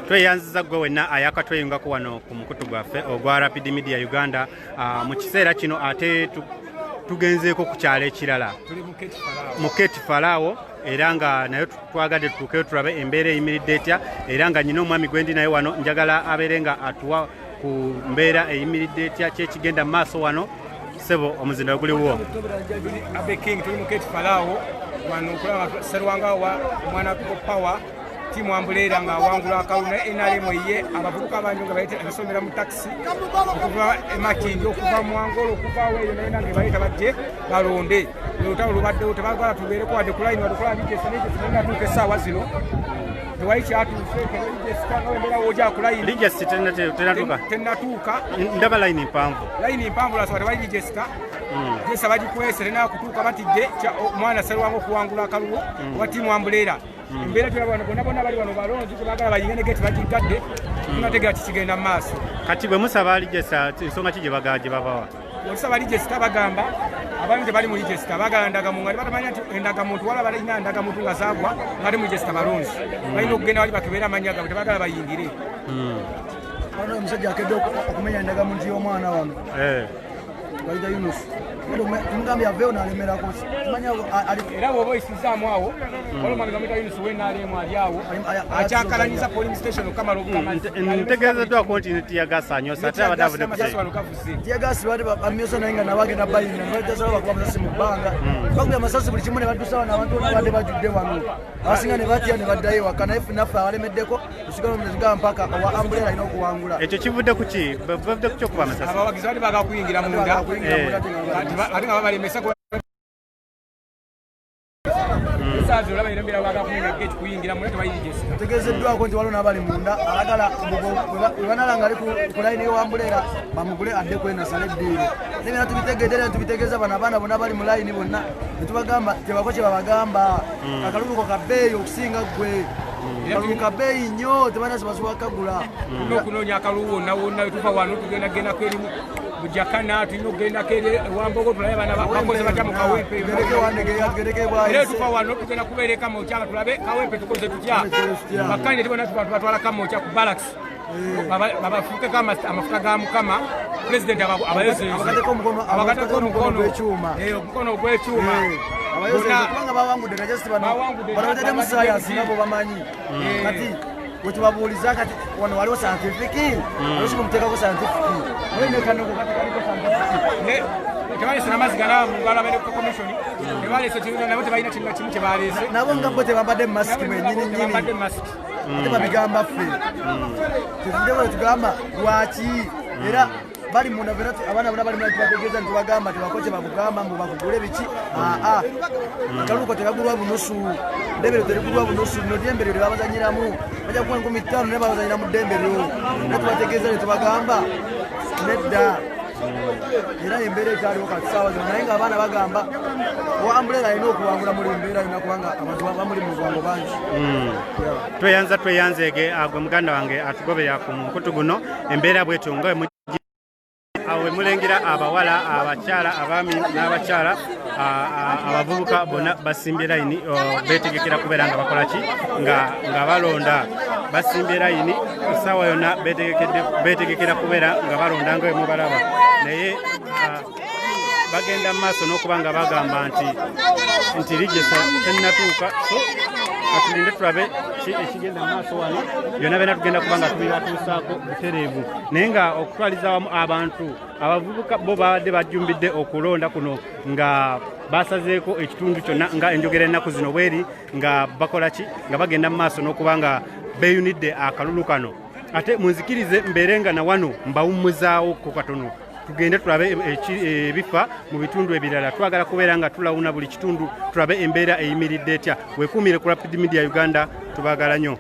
Tweyanziza gwe wenna ayakatweyungako wano ku mukutu gwaffe ogwa Rapid Media Uganda mu kiseera kino ate tugenzeeko ku kyalo ekirala mu Keti Falaawo era nga nayo twagadde tutuukeyo tulabe embeera eyimiridde etya era nga nyina omwami gwendi naye wano njagala abeere nga atuwa ku mbeera eyimiridde etya kyekigenda mu maaso wano. Sebo omuzinda guliwo Abe King tuli mu Keti Falaawo wano kulaba Serwanga wa mwana power timu ambulera nga wangula akawuna NRM ye abavubuka banjo nga bayite abasomera mu taxi okuva emakingi okuva mu Angolo okuva weyo nenda nga bayita bajje balonde lutalo lubadde tebagala tubeere ko ade kulaini wadukula bije sanije tunenda tuke sawa zino tewaichi atu feke bije stanga wendera woja kulaini lije tenatuka ndaba line mpamvu la sawa tewaichi jessica jesa baji kwese na kutuka batije mwana Serwango kuwangula akaluwo wa timu ambulera mbere tulabona bonna bali wano balonzi tebagala bayingene gate bajigadde tunatega kigenda maaso kati bwe musaba alijesa ensonga kije bagaje babawa musaba alijesa bagamba abantu tebali mu register bagandaga mu ngali batamanya nti endaga muntu wala balina endaga muntu nga sagwa ngali mu register balonzi balina okugenda wali bakebera amanyaga tebagala bayingire bano omusajja akedde okumenya endaga muntu y'omwana wano Walida Yunus Mugambi aveo na alemera kosi era wobo isizaamu awo wala Mugambi Yunus we na alemu ali awo achakalanyiza polling station kama kama ntegeza twa continue Teargas anyosa ate abadavude Teargas bade amyosa nainga nabagenda bayina nabajja bakwa simu banga bakubya amasasi buli kimwe badusawa nabantu bade bajudde wano asinga ne batya ne baddayo wakana nafa alemeddeko usigala muziga mpaka wa ambulera ino kuwangula ekyo kivudde kuki bavudde kuki okuba amasasi abawagizi bade baga kuyingira munda ati nga babalemesa sazo laba irembera baga kumenya gate kuyingira mu tebayigese tegezeddwako nti waliwo n'abali munda alagala webanalanga ali ku layini y'owambulera bamugule adde kwena sale eddiiro nebina tubitegeedera tubitegeeza bano abaana bonna bali mu layini bonna netubagamba tebako kye babagamba akaluluko kabeeyi okusinga ggwe akalulu kabeeyi nnyo tebanasi basobola kagula okunoonya akalulu wonna wonna wetuva wano tugendagenda erimu bujakana tulina okugenda kere wambogo tulabe bana bakoze batya mu kawempe era tufa wano tugenda kubeereka mu kyanga tulabe kawempe tukoze tutya bakanje tubona tubatwala kamokya ku barracks babafuke kama amafuta ga mukama president abakateko omukono gw'ekyuma kubanga bawangudde najasi banobatete mu sayansi nabo bamanyi kati wetubabuuliza kati wano waliwo scientific waliwo muteekako scientific mwenekanoko kati kaliko scientific tebalese namazzi gana mungala medical commission tebalese kirina nabo tebalina kintu kimu kyebalese nabo nga bo tebambadde masiki mwenyinyini ate babigamba ffe tetuddewo tugamba lwaki era bali munda vena abaana bonna bali munda tubategeeza nti tubagamba tebako kye bakugamba mbu bakugule biki akaluko tekagulwa bunusu ddembero terigulwa bunusu lino ddembero lyebabazanyiramu bajja kuwa 15 naye babazanyira mu ddembero naye tubategeeza ne tubagamba nedda era embeera ekyaliwo kati saawa zino naye nga abaana bagamba owambulera alina okuwangula muli mbeera yonna kubanga abantu bamuli mu bwango bangi tweyanzeege gwe muganda wange atugoberera ku mukutu guno embeera bwetyo nga awe mulengera abawala abakyala abaami n'abakyala abavubuka bonna basimbye layini beetegekera kubeera nga bakola ki nga balonda basimbye layini essaawa yonna beetegekera kubeera nga balonda nga wemu balaba naye bagenda mu maaso n'okuba nga bagamba nti lijesa tennatuuka so atulinde tulabe ekigenda mu maaso wano byonna byonna tugenda kuba nga tubibatuusaako butereevu naye nga okutwaliza wamu abantu abavubuka bo babadde bajjumbidde okulonda kuno nga basazeeko ekitundu kyonna nga enjogera ennaku zino bweri nga bakola ki nga bagenda mu maaso n'okuba nga beeyunidde akalulu kano ate munzikirize mbeere nga na wano mbawummuzaawo ko katono tugende tulabe ebifa mu bitundu ebirala twagala kubeera nga tulawuna buli kitundu tulabe embeera eyimiridde etya weekuumire ku Rapid Media Uganda tubagala nnyo